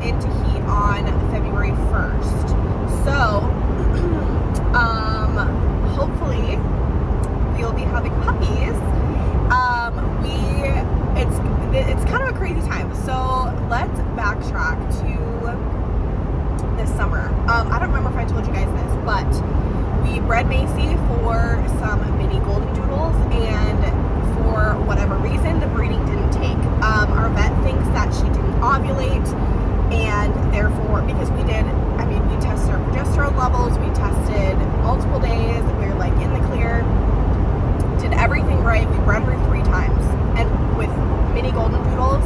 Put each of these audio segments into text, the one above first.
into heat on February 1st. So, hopefully we'll be having puppies. It's kind of a crazy time. So let's backtrack to this summer. I don't remember if I told you guys this, but we bred Macy for some mini golden doodles, and for whatever reason, the breeding didn't take. Our vet thinks that she didn't ovulate, and therefore, because we tested our progesterone levels, we tested multiple days, we were like in the clear, did everything right. We bred her 3 times, and with mini golden doodles,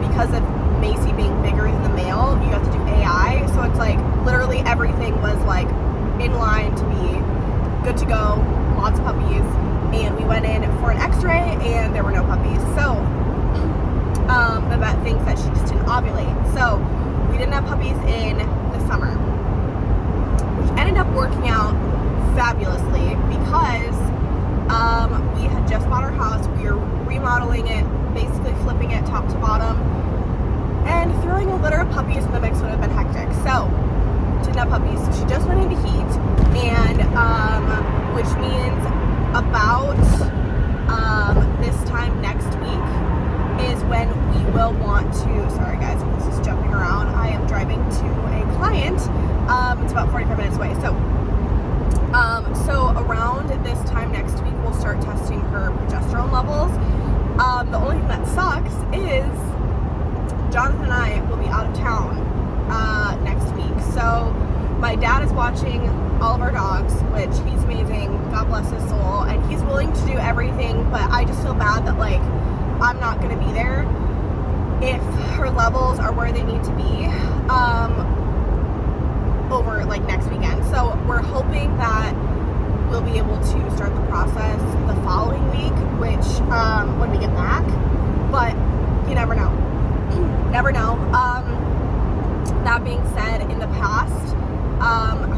because of Macy being bigger than the male, you have to do AI, so it's like literally everything was like in line to be good to go, lots of puppies, and we went in for an x-ray and there were no puppies. So the vet thinks that she just didn't ovulate, so we didn't have puppies in the summer, which ended up working out fabulously because we had just bought our house. We were remodeling it, basically flipping it top to bottom, and throwing a litter of puppies in the mix would have been hectic. So didn't have puppies, so she just went into heat, and which means about this time next week is when we will want to, sorry guys, this is jumping around, I am driving to a client. It's about 45 minutes away, so around this time next week we'll start testing her progesterone levels. The only thing that sucks is Jonathan and I will be out of town next week, so my dad is watching all of our dogs, which he's amazing, God bless his soul, and he's willing to do everything, but I just feel bad that like I'm not going to be there if her levels are where they need to be over like next weekend. So we're hoping that we'll be able to start the process the following week, which when we get back, but you never know. Never know. That being said, in the past,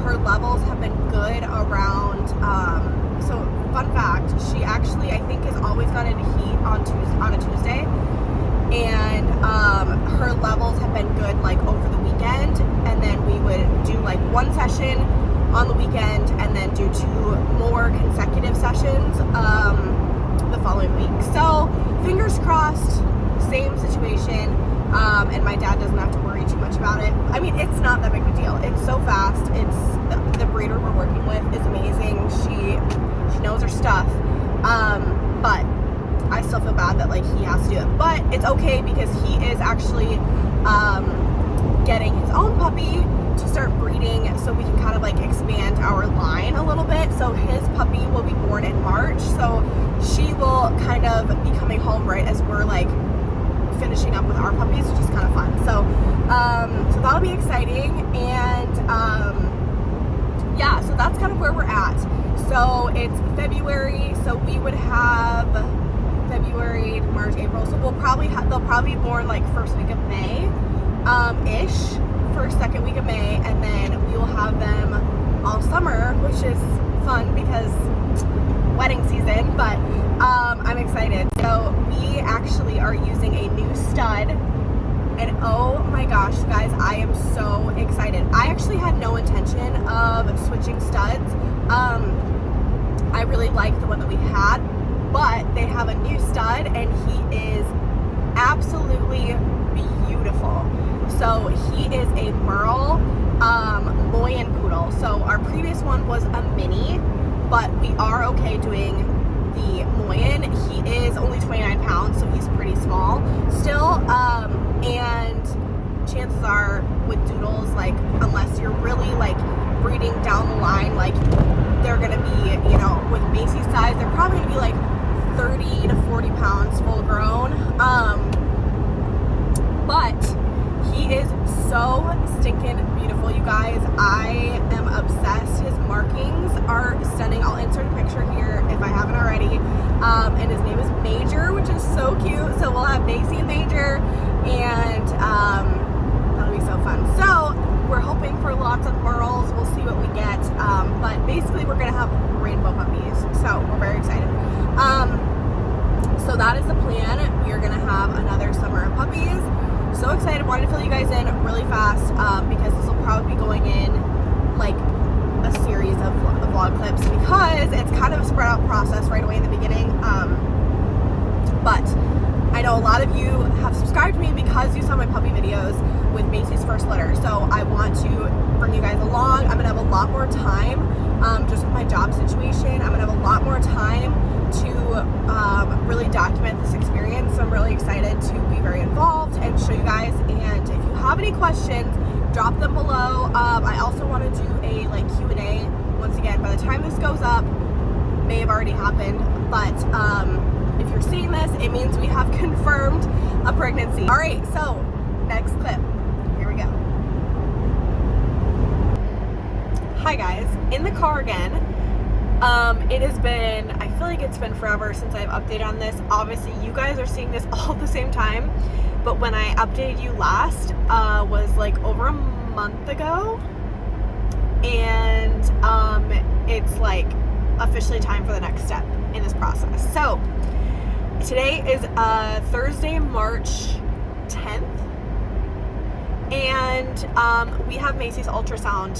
her levels have been good around, so fun fact, she actually, I think, has always gone into heat on a Tuesday, and her levels have been good like over the weekend, and then we would do like 1 session on the weekend and then do 2 more consecutive sessions the following week. So fingers crossed, same situation, and my dad doesn't have to worry too much about it. I mean, it's not that big of a deal. It's so fast. It's the breeder we're working with is amazing. She knows her stuff, but I still feel bad that like he has to do it. But it's okay because he is actually getting his own puppy to start breeding, so we can kind of like expand our line a little bit. So his puppy will be born in March, so she will kind of be coming home right as we're like finishing up with our puppies, which is kind of fun. So so that'll be exciting, and yeah, so that's kind of where we're at. So it's February, so we would have February, March, April, so they'll probably be born like first week of May ish, first, second week of May, and then we will have them all summer, which is fun because wedding season, but I'm excited. So we actually are using a new stud, and oh my gosh guys, I am so excited. I actually had no intention of switching studs. I really liked the one that we had, but they have a new stud and he is absolutely beautiful. So he is a Merle Moyen poodle. So our previous one was a mini, but we are okay doing the Moyen. He is only 29 pounds, so he's pretty small still, and chances are with doodles, like unless you're really like breeding down the line, like they're gonna be, you know, with Macy's size, they're probably gonna be like 30 to 40 pounds full grown, but he is so stinking beautiful, you guys. I am obsessed. His markings are stunning. I'll insert a picture here if I haven't already, and his name is Major, which is so cute. So we'll have Macy and Major, and that'll be so fun. So we're hoping for lots of Merles. We'll see what we get, but basically we're gonna have rainbow puppies, so we're very excited. So that is the plan. We are gonna have another summer of puppies. So excited, wanted to fill you guys in. in really fast because this will probably be going in like a series of vlog clips because it's kind of a spread out process right away in the beginning. But I know a lot of you have subscribed to me because you saw my puppy videos with Macy's first litter. So I want to bring you guys along. I'm gonna have a lot more time, just with my job situation. I'm gonna have a lot more time to really document this experience. So I'm really excited to be very involved and show you guys. And if you have any questions, drop them below. I also want to do a like Q&A. Once again, by the time this goes up, may have already happened, but if you're seeing this, it means we have confirmed a pregnancy. All right, so next clip. Here we go. Hi guys, in the car again. It has been, I feel like it's been forever since I've updated on this. Obviously, you guys are seeing this all at the same time, but when I updated you last was like over a month ago, and it's like officially time for the next step in this process. So today is Thursday, March 10th, and we have Macy's ultrasound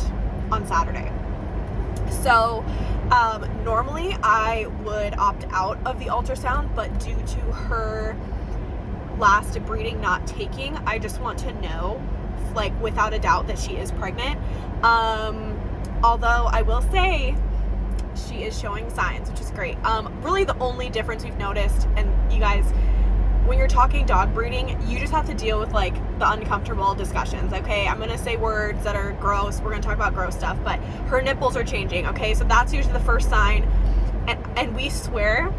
on Saturday. So normally I would opt out of the ultrasound, but due to her last breeding not taking, I just want to know, like without a doubt, that she is pregnant. Although I will say she is showing signs, which is great. Really the only difference we've noticed, and you guys, when you're talking dog breeding, you just have to deal with like the uncomfortable discussions, okay? I'm gonna say words that are gross, we're gonna talk about gross stuff, but her nipples are changing, okay? So that's usually the first sign, and we swear,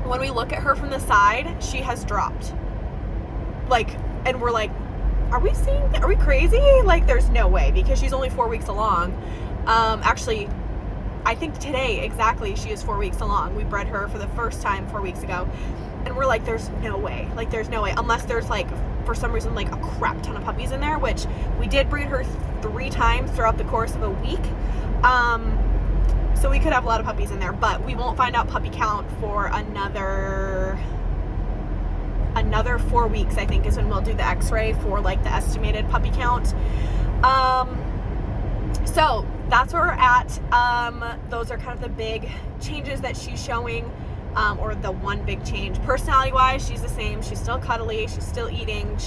when we look at her from the side, she has dropped. Like, and we're like, are we crazy? Like, there's no way, because she's only 4 weeks along. Actually, I think today, exactly, she is 4 weeks along. We bred her for the first time 4 weeks ago. And we're like, there's no way. Like, there's no way. Unless there's, like, for some reason, like, a crap ton of puppies in there, which we did breed her 3 times throughout the course of a week. So we could have a lot of puppies in there. But we won't find out puppy count for another 4 weeks, I think, is when we'll do the x-ray for, like, the estimated puppy count. So that's where we're at. Those are kind of the big changes that she's showing, or the one big change. Personality wise, she's the same. She's still cuddly, she's still eating.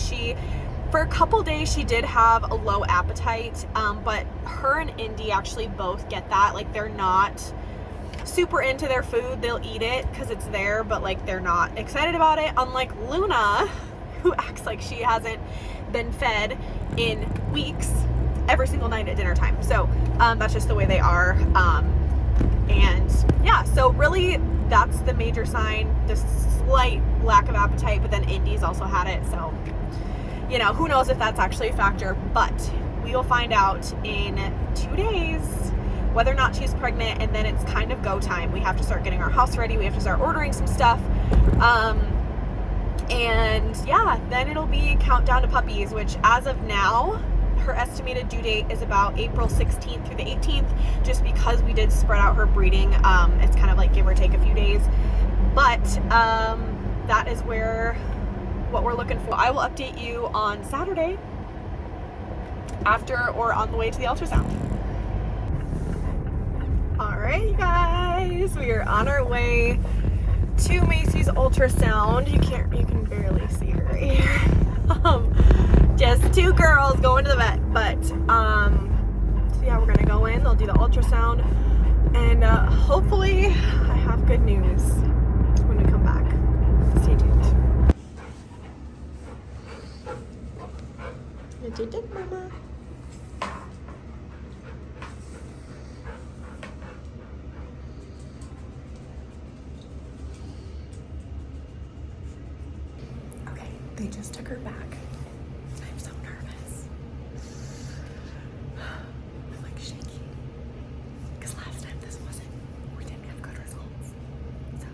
For a couple days she did have a low appetite, but her and Indy actually both get that. Like, they're not super into their food. They'll eat it because it's there, but like they're not excited about it, unlike Luna, who acts like she hasn't been fed in weeks, every single night at dinner time. So that's just the way they are. And yeah, so really that's the major sign, the slight lack of appetite, but then Indy's also had it. So, you know, who knows if that's actually a factor, but we will find out in 2 days whether or not she's pregnant, and then it's kind of go time. We have to start getting our house ready. We have to start ordering some stuff. And yeah, then it'll be countdown to puppies, which as of now, her estimated due date is about April 16th through the 18th, just because we did spread out her breeding. It's kind of like give or take a few days, but that is what we're looking for. I will update you on Saturday after or on the way to the ultrasound. All right, you guys, we are on our way to Macy's ultrasound. You can barely see her right here. Just 2 girls going to the vet, but so yeah, we're gonna go in, they'll do the ultrasound, and hopefully I have good news when we come back. Stay tuned. What you did, Mama? Okay, they just took her back. I'm so nervous. I'm like shaking. Because last time we didn't have good results. So.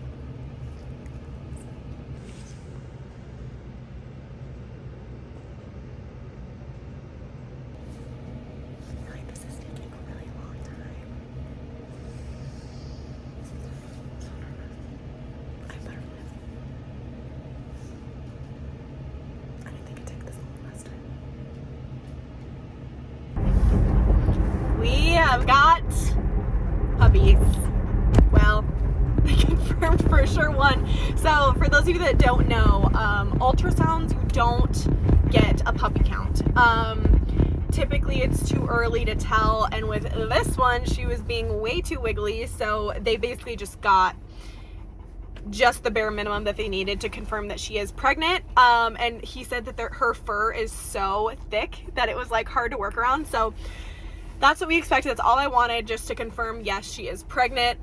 puppies. Well, they confirmed for sure one. So for those of you that don't know, ultrasounds, you don't get a puppy count. Typically it's too early to tell, and with this one, she was being way too wiggly, so they basically just got just the bare minimum that they needed to confirm that she is pregnant. And he said that her fur is so thick that it was like hard to work around. So that's what we expected. That's all I wanted, just to confirm, yes, she is pregnant.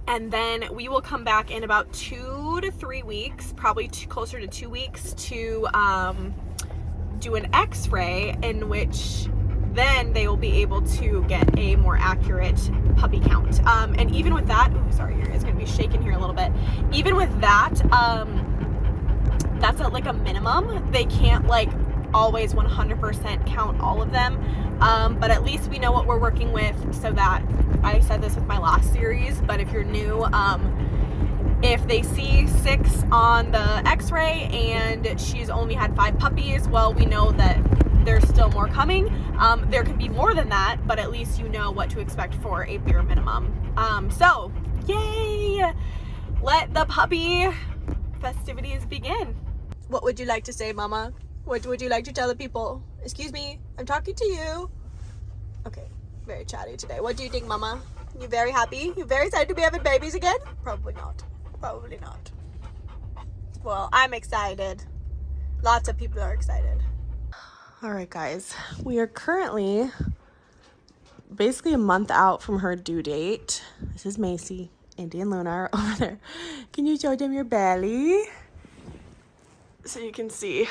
And then we will come back in about 2 to 3 weeks, probably closer to 2 weeks, to do an x-ray, in which then they will be able to get a more accurate puppy count. And even with that, ooh, sorry, your ear is gonna be shaking here a little bit. Even with that, that's like a minimum. They can't like always 100% count all of them, but at least we know what we're working with, so that, I said this with my last series, but if you're new, if they see 6 on the x-ray and she's only had 5 puppies, well, we know that there's still more coming. There can be more than that, but at least you know what to expect for a bare minimum. So yay, let the puppy festivities begin. What would you like to say, Mama? What would you like to tell the people? Excuse me, I'm talking to you. Okay, very chatty today. What do you think, Mama? You very happy? You very excited to be having babies again? Probably not. Probably not. Well, I'm excited. Lots of people are excited. All right, guys. We are currently basically a month out from her due date. This is Macy. Andy and Luna are over there. Can you show them your belly? So you can see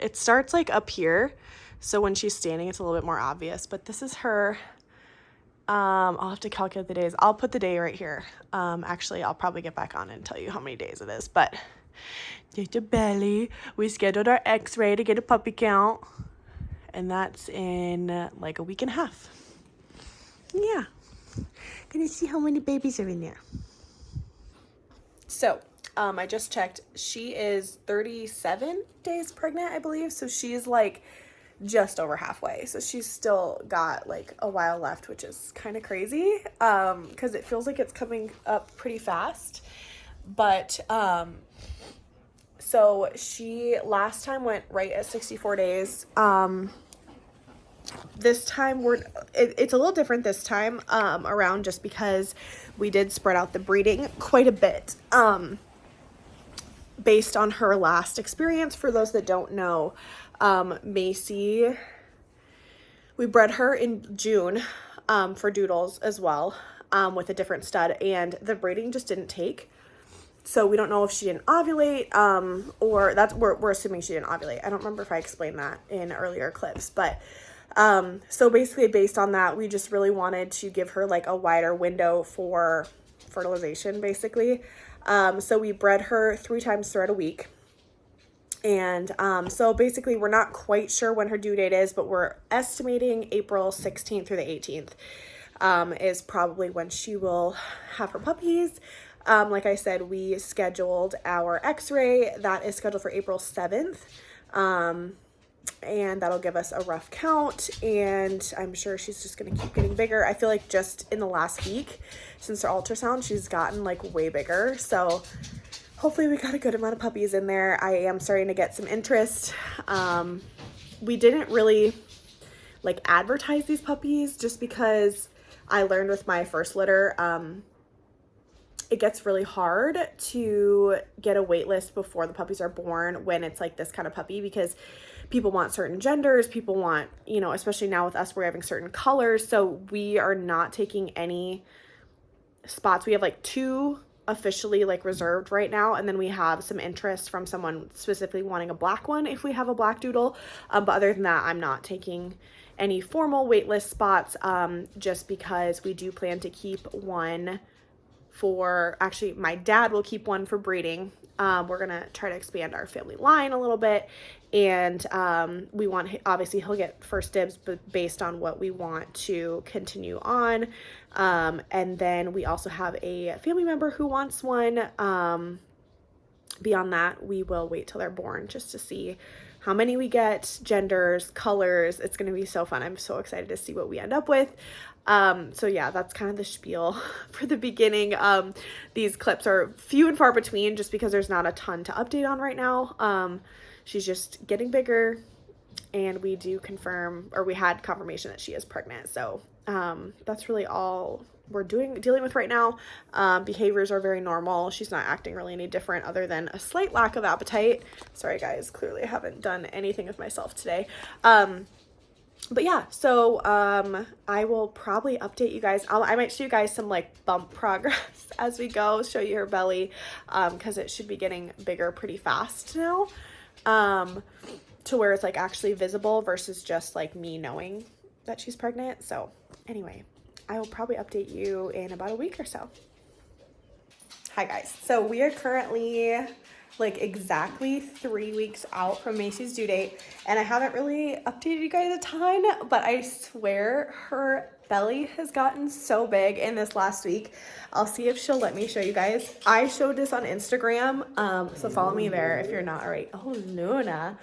it starts like up here. So when she's standing, it's a little bit more obvious, but this is her. I'll have to calculate the days. I'll put the day right here. Actually, I'll probably get back on and tell you how many days it is, but there's the belly. We scheduled our x-ray to get a puppy count, and that's in like a week and a half. Yeah. Gonna see how many babies are in there. So, I just checked. She is 37 days pregnant, I believe. So she's like just over halfway. So she's still got like a while left, which is kind of crazy, because it feels like it's coming up pretty fast. But so she last time went right at 64 days. This time it's a little different this time around, just because we did spread out the breeding quite a bit, based on her last experience. For those that don't know, Macy, we bred her in June for Doodles as well, with a different stud, and the breeding just didn't take. So we don't know if she didn't ovulate, or we're assuming she didn't ovulate. I don't remember if I explained that in earlier clips, but so basically based on that, we just really wanted to give her like a wider window for fertilization, basically. So we bred her 3 times throughout a week. And so basically we're not quite sure when her due date is, but we're estimating April 16th through the 18th is probably when she will have her puppies. Like I said, we scheduled our x-ray. That is scheduled for April 7th. And that'll give us a rough count, and I'm sure she's just going to keep getting bigger. I feel like just in the last week since her ultrasound, she's gotten like way bigger. So hopefully we got a good amount of puppies in there. I am starting to get some interest. We didn't really like advertise these puppies, just because I learned with my first litter, it gets really hard to get a wait list before the puppies are born when it's like this kind of puppy, because people want certain genders, people want, you know, especially now with us, we're having certain colors. So we are not taking any spots. We have like 2 officially like reserved right now, and then we have some interest from someone specifically wanting a black one if we have a black doodle, but other than that, I'm not taking any formal waitlist spots, just because we do plan to keep one for, actually my dad will keep one for breeding. We're gonna try to expand our family line a little bit, and we want, obviously he'll get first dibs, but based on what we want to continue on. And then we also have a family member who wants one. Beyond that, we will wait till they're born just to see how many we get, genders, colors. It's going to be so fun. I'm so excited to see what we end up with. So yeah, that's kind of the spiel for the beginning. These clips are few and far between just because there's not a ton to update on right now. She's just getting bigger, and we do confirm, or we had confirmation that she is pregnant. So that's really all we're dealing with right now. Behaviors are very normal. She's not acting really any different other than a slight lack of appetite. Sorry guys, clearly I haven't done anything with myself today. But yeah, so I will probably update you guys. I might show you guys some like bump progress as we go, show you her belly, because it should be getting bigger pretty fast now, to where it's like actually visible versus just like me knowing that she's pregnant. So anyway, I will probably update you in about a week or so. Hi guys, so we are currently like exactly 3 weeks out from Macy's due date, and I haven't really updated you guys a ton, but I swear her belly has gotten so big in this last week. I'll see if she'll let me show you guys. I showed this on Instagram, so follow me there if you're not already. Oh, Luna.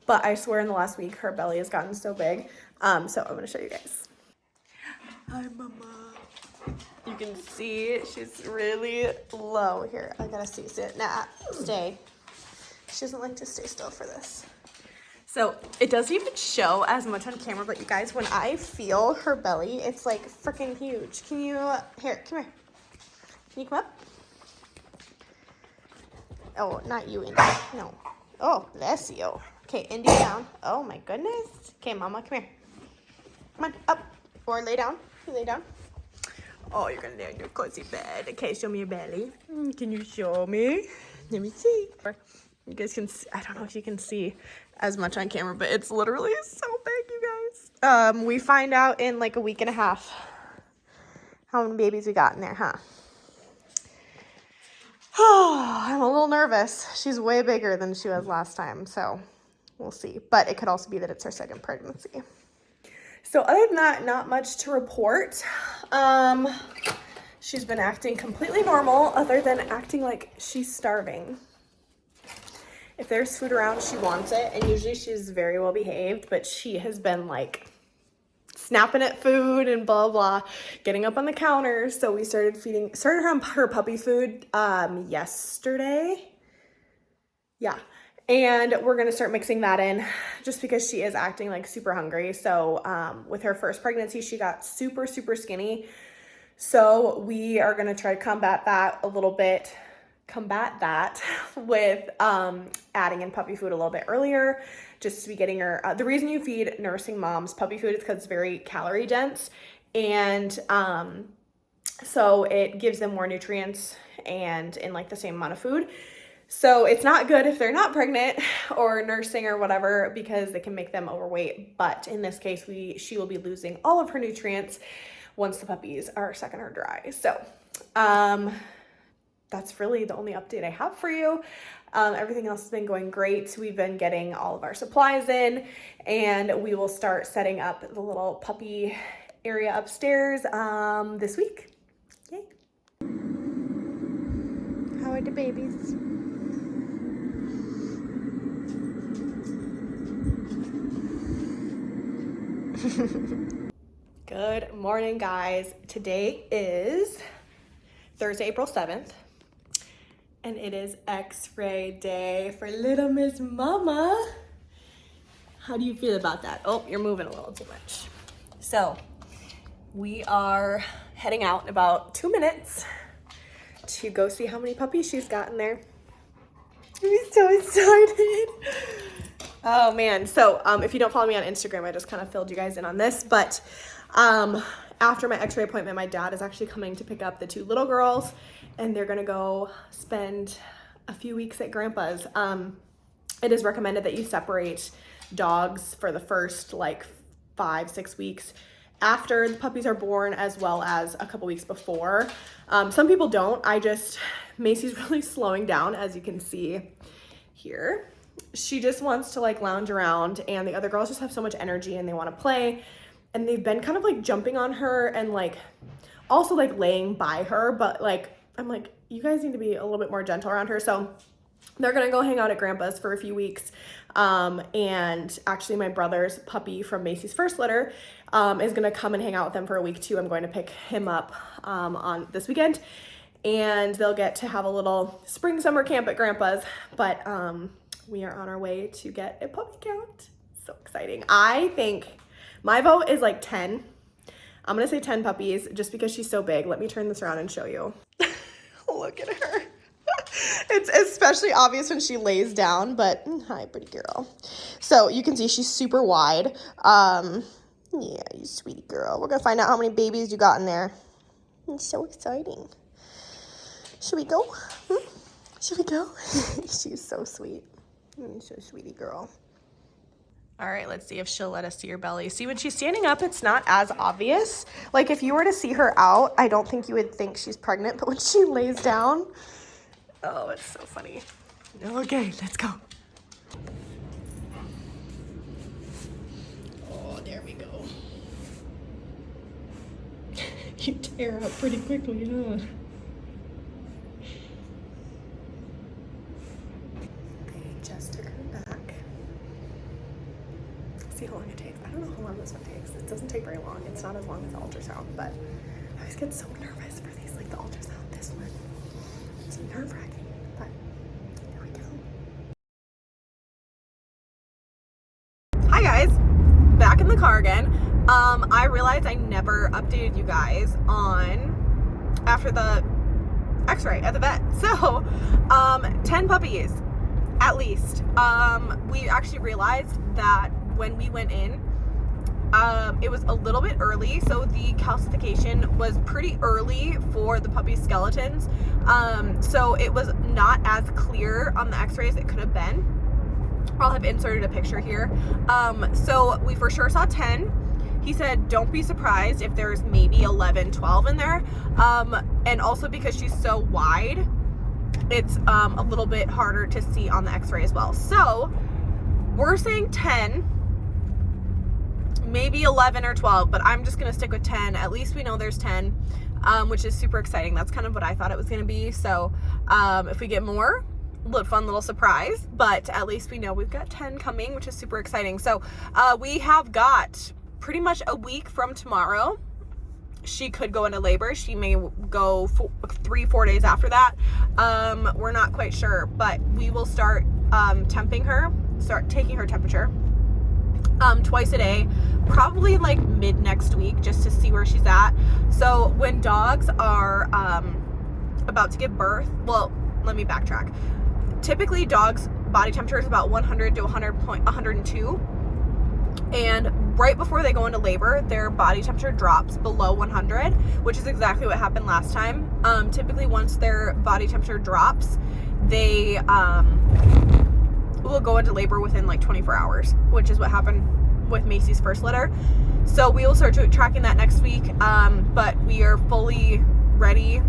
But I swear in the last week her belly has gotten so big. So I'm gonna show you guys. Hi mama. You can see she's really low. Here, I gotta see. Sit. Nah, stay. She doesn't like to stay still for this. So it doesn't even show as much on camera, but you guys, when I feel her belly, it's like freaking huge. Can you, here, come here. Can you come up? Oh, not you, Indy. No. Oh, bless you. Okay, Indy down. Oh my goodness. Okay, mama, come here. Come on, up. Or lay down. You lay down. Oh, you're gonna lay on your cozy bed. Okay, show me your belly. Can you show me? Let me see. You guys can see, I don't know if you can see as much on camera, but it's literally so big, you guys. We find out in like a week and a half how many babies we got in there, huh? Oh, I'm a little nervous. She's way bigger than she was last time, so we'll see. But it could also be that it's her second pregnancy. So other than that, not much to report. She's been acting completely normal other than acting like she's starving. If there's food around, she wants it, and usually she's very well behaved, but she has been like snapping at food and blah, blah, getting up on the counter. So we started her on her puppy food yesterday. Yeah. And we're going to start mixing that in just because she is acting like super hungry. So with her first pregnancy, she got super, super skinny. So we are going to try to combat that with adding in puppy food a little bit earlier, just to be getting her, the reason you feed nursing moms puppy food is because it's very calorie dense, and so it gives them more nutrients and in like the same amount of food. So it's not good if they're not pregnant or nursing or whatever, because it can make them overweight. But in this case, she will be losing all of her nutrients once the puppies are sucking her dry. So that's really the only update I have for you. Everything else has been going great. We've been getting all of our supplies in, and we will start setting up the little puppy area upstairs this week. Yay. How are the babies? Good morning, guys. Today is Thursday, April 7th, and it is X-ray day for little Miss Mama. How do you feel about that? Oh, you're moving a little too much. So we are heading out in about 2 minutes to go see how many puppies she's got in there. I'm so excited. Oh man, so if you don't follow me on Instagram, I just kind of filled you guys in on this, but after my x-ray appointment, my dad is actually coming to pick up the 2 little girls, and they're gonna go spend a few weeks at Grandpa's. It is recommended that you separate dogs for the first like 5-6 weeks after the puppies are born, as well as a couple weeks before. Some people don't. Macy's really slowing down, as you can see here. She just wants to like lounge around, and the other girls just have so much energy and they want to play, and they've been kind of like jumping on her and like also like laying by her, but like I'm like, you guys need to be a little bit more gentle around her. So they're gonna go hang out at Grandpa's for a few weeks And actually my brother's puppy from Macy's first litter is gonna come and hang out with them for a week too. I'm going to pick him up on this weekend, and they'll get to have a little spring summer camp at Grandpa's. But we are on our way to get a puppy count. So exciting. I think my vote is like 10. I'm gonna say 10 puppies just because she's so big. Let me turn this around and show you. Look at her. It's especially obvious when she lays down, but hi, pretty girl. So you can see she's super wide. Yeah, you sweetie girl. We're gonna find out how many babies you got in there. It's so exciting. Should we go? Should we go? She's so sweet. So sweetie girl. All right, let's see if she'll let us see your belly. See, when she's standing up, it's not as obvious. Like if you were to see her out, I don't think you would think she's pregnant, but when she lays down, oh, it's so funny. Okay, let's go. Oh, there we go. You tear up pretty quickly, huh? See how long it takes. I don't know how long this one takes. It doesn't take very long. It's not as long as the ultrasound, but I always get so nervous for these, like the ultrasound. This one, it's nerve-wracking, but here we go. Hi guys, back in the car again. I realized I never updated you guys on after the x-ray at the vet. So 10 puppies at least. We actually realized that when we went in, it was a little bit early, so the calcification was pretty early for the puppy skeletons, so it was not as clear on the x-ray as it could have been. I'll have inserted a picture here. So we for sure saw 10. He said don't be surprised if there's maybe 11, 12 in there, and also because she's so wide, it's a little bit harder to see on the x-ray as well. So we're saying 10, maybe 11 or 12, but I'm just gonna stick with 10. At least we know there's 10, which is super exciting. That's kind of what I thought it was gonna be. So if we get more, fun little surprise, but at least we know we've got 10 coming, which is super exciting. So we have got pretty much a week from tomorrow. She could go into labor. She may go 3-4 days after that. We're not quite sure, but we will start temping her, start taking her temperature twice a day, probably like mid next week, just to see where she's at. So when dogs are about to give birth, well, let me backtrack. Typically dogs' body temperature is about 100 to 102, and right before they go into labor, their body temperature drops below 100, which is exactly what happened last time. Typically once their body temperature drops, they will go into labor within like 24 hours, which is what happened with Macy's first litter. So we will start tracking that next week, but we are fully ready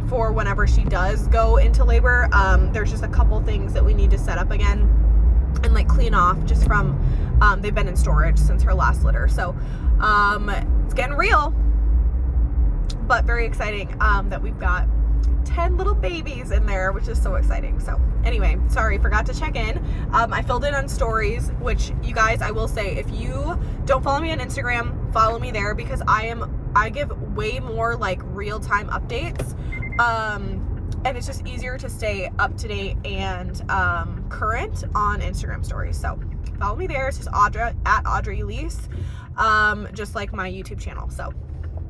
for whenever she does go into labor. There's just a couple things that we need to set up again and like clean off just from they've been in storage since her last litter. So it's getting real, but very exciting that we've got 10 little babies in there, which is so exciting. So anyway, sorry, forgot to check in. I filled in on stories, which you guys, I will say, if you don't follow me on Instagram, follow me there, because I give way more like real-time updates, and it's just easier to stay up to date and current on Instagram stories. So follow me there. It's just Audra at Audrey Elise, just like my YouTube channel. So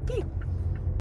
yay.